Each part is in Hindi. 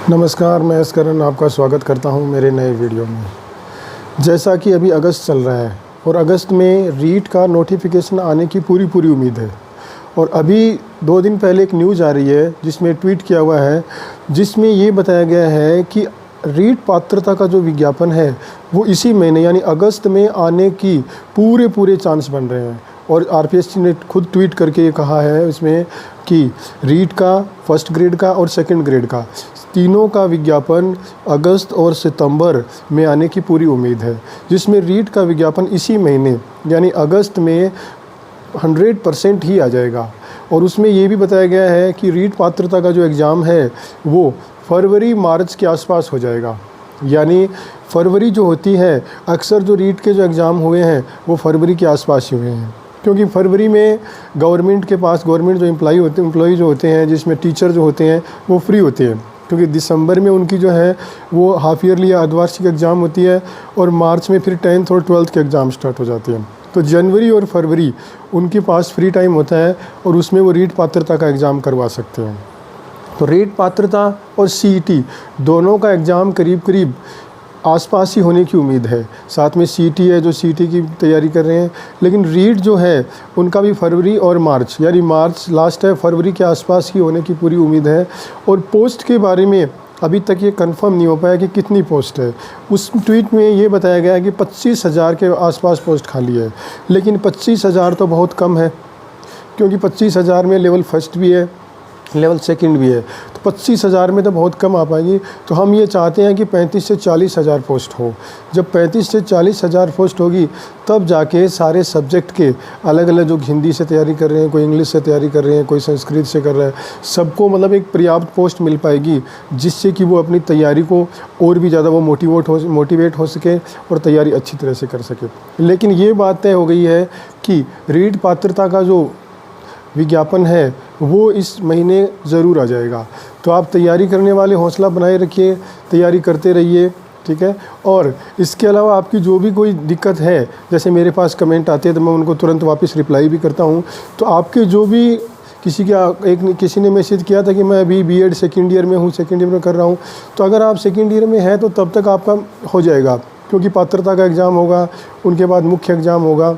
नमस्कार, मैं एस करण आपका स्वागत करता हूं मेरे नए वीडियो में। जैसा कि अभी अगस्त चल रहा है और अगस्त में रीट का नोटिफिकेशन आने की पूरी उम्मीद है। और अभी 2 दिन पहले एक न्यूज़ आ रही है जिसमें ट्वीट किया हुआ है, जिसमें ये बताया गया है कि रीट पात्रता का जो विज्ञापन है वो इसी महीने यानी अगस्त में आने की पूरे चांस बन रहे हैं। और आरपीएससी ने खुद ट्वीट करके ये कहा है इसमें कि रीट का फर्स्ट ग्रेड का और सेकंड ग्रेड का तीनों का विज्ञापन अगस्त और सितंबर में आने की पूरी उम्मीद है, जिसमें रीट का विज्ञापन इसी महीने यानी अगस्त में 100% ही आ जाएगा। और उसमें ये भी बताया गया है कि रीट पात्रता का जो एग्ज़ाम है वो फरवरी मार्च के आसपास हो जाएगा। यानी फरवरी जो होती है, अक्सर जो रीट के जो एग्ज़ाम हुए हैं वो फरवरी के आसपास ही हुए हैं, क्योंकि फरवरी में गवर्नमेंट के पास गवर्नमेंट जो एम्प्लॉई जो होते हैं, जिसमें टीचर जो होते हैं वो फ्री होते हैं, क्योंकि दिसंबर में उनकी जो है वो हाफ ईयरली या अर्धवार्षिक एग्ज़ाम होती है और मार्च में फिर 10th और 12th के एग्ज़ाम स्टार्ट हो जाते हैं। तो जनवरी और फरवरी उनके पास फ्री टाइम होता है और उसमें वो रीट पात्रता का एग्ज़ाम करवा सकते हैं। तो रीट पात्रता और सीईटी दोनों का एग्ज़ाम करीब आसपास ही होने की उम्मीद है। साथ में सीईटी है जो सीईटी की तैयारी कर रहे हैं, लेकिन रीट जो है उनका भी फरवरी और मार्च यानी मार्च लास्ट है, फरवरी के आसपास ही होने की पूरी उम्मीद है। और पोस्ट के बारे में अभी तक ये कंफर्म नहीं हो पाया कि कितनी पोस्ट है। उस ट्वीट में ये बताया गया है कि 25,000 के आसपास पोस्ट खाली है, लेकिन 25,000 तो बहुत कम है, क्योंकि 25,000 में लेवल फर्स्ट भी है, लेवल सेकंड भी है, तो 25,000 में तो बहुत कम आ पाएगी। तो हम ये चाहते हैं कि 35 से 40,000 पोस्ट हो। जब 35 से 40,000 पोस्ट होगी तब जाके सारे सब्जेक्ट के अलग जो हिंदी से तैयारी कर रहे हैं, कोई इंग्लिश से तैयारी कर रहे हैं, कोई संस्कृत से कर रहा है, सबको मतलब एक पर्याप्त पोस्ट मिल पाएगी, जिससे कि वो अपनी तैयारी को और भी ज़्यादा वो मोटिवेट हो सके और तैयारी अच्छी तरह से कर सके। लेकिन ये बात तय हो गई है कि रीट पात्रता का जो विज्ञापन है वो इस महीने ज़रूर आ जाएगा। तो आप तैयारी करने वाले हौसला बनाए रखिए, तैयारी करते रहिए, ठीक है। और इसके अलावा आपकी जो भी कोई दिक्कत है, जैसे मेरे पास कमेंट आते हैं तो मैं उनको तुरंत वापस रिप्लाई भी करता हूँ। तो आपके जो भी किसी ने मैसेज किया था कि मैं अभी बीएड सेकेंड ईयर में हूँ, सेकेंड ईयर में कर रहा हूँ, तो अगर आप सेकेंड ईयर में हैं तो तब तक आपका हो जाएगा, क्योंकि पात्रता का एग्ज़ाम होगा, उनके बाद मुख्य एग्ज़ाम होगा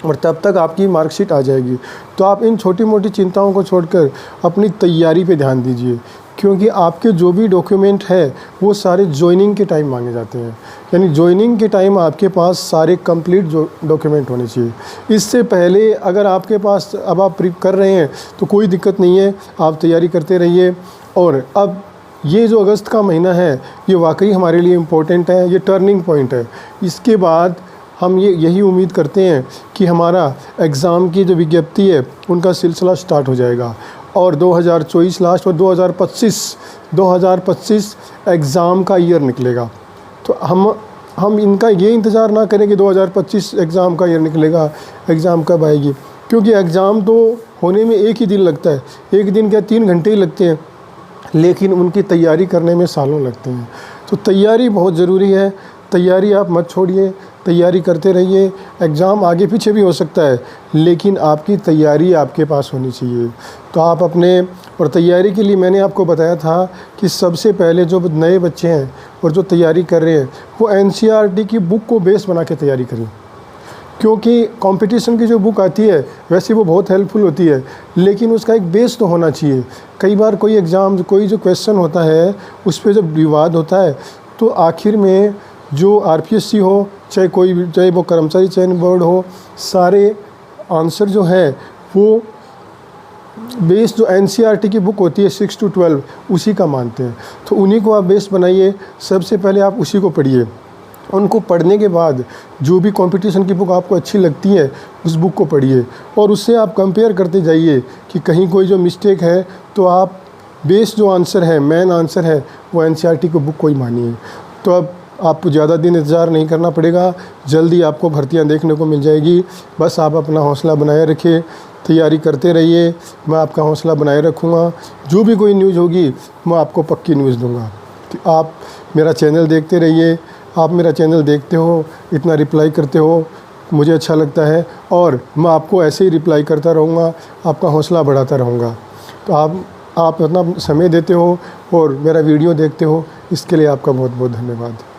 और तब तक आपकी मार्कशीट आ जाएगी। तो आप इन छोटी मोटी चिंताओं को छोड़कर अपनी तैयारी पे ध्यान दीजिए, क्योंकि आपके जो भी डॉक्यूमेंट है वो सारे ज्वाइनिंग के टाइम मांगे जाते हैं। यानी ज्वाइनिंग के टाइम आपके पास सारे कंप्लीट जो डॉक्यूमेंट होने चाहिए। इससे पहले अगर आपके पास अब आप कर रहे हैं तो कोई दिक्कत नहीं है, आप तैयारी करते रहिए। और अब ये जो अगस्त का महीना है ये वाकई हमारे लिए इम्पोर्टेंट है, ये टर्निंग पॉइंट है। इसके बाद हम यही उम्मीद करते हैं कि हमारा एग्ज़ाम की जो विज्ञप्ति है उनका सिलसिला स्टार्ट हो जाएगा और 2024 लास्ट और 2025 एग्ज़ाम का ईयर निकलेगा। तो हम इनका ये इंतज़ार ना करें कि 2025 एग्ज़ाम का ईयर निकलेगा, एग्ज़ाम कब आएगी, क्योंकि एग्ज़ाम तो होने में एक ही दिन लगता है, एक दिन क्या 3 घंटे ही लगते हैं, लेकिन उनकी तैयारी करने में सालों लगते हैं। तो तैयारी बहुत ज़रूरी है, तैयारी आप मत छोड़िए, तैयारी करते रहिए। एग्ज़ाम आगे पीछे भी हो सकता है, लेकिन आपकी तैयारी आपके पास होनी चाहिए। तो आप और तैयारी के लिए मैंने आपको बताया था कि सबसे पहले जो नए बच्चे हैं और जो तैयारी कर रहे हैं वो एनसीईआरटी की बुक को बेस बना के तैयारी करें, क्योंकि कंपटीशन की जो बुक आती है वैसे वो बहुत हेल्पफुल होती है, लेकिन उसका एक बेस तो होना चाहिए। कई बार कोई जो क्वेश्चन होता है उस पर जब विवाद होता है तो आखिर में जो आरपीएससी हो चाहे वो कर्मचारी चयन बोर्ड हो, सारे आंसर जो है वो बेस जो एनसीईआरटी की बुक होती है 6 to 12 उसी का मानते हैं। तो उन्हीं को आप बेस बनाइए, सबसे पहले आप उसी को पढ़िए। उनको पढ़ने के बाद जो भी कंपटीशन की बुक आपको अच्छी लगती है उस बुक को पढ़िए और उससे आप कंपेयर करते जाइए कि कहीं कोई जो मिस्टेक है तो आप बेस जो आंसर है, मेन आंसर है, वो एनसीईआरटी की बुक को ही मानिए। तो अब आपको ज़्यादा दिन इंतज़ार नहीं करना पड़ेगा, जल्दी आपको भर्तियां देखने को मिल जाएगी। बस आप अपना हौसला बनाए रखिए, तैयारी करते रहिए, मैं आपका हौसला बनाए रखूँगा। जो भी कोई न्यूज़ होगी मैं आपको पक्की न्यूज़ दूँगा। तो आप मेरा चैनल देखते रहिए, आप मेरा चैनल देखते हो, इतना रिप्लाई करते हो, मुझे अच्छा लगता है और मैं आपको ऐसे ही रिप्लाई करता रहूँगा, आपका हौसला बढ़ाता रहूँगा। तो आप आप अपना समय देते हो और मेरा वीडियो देखते हो, इसके लिए आपका बहुत बहुत धन्यवाद।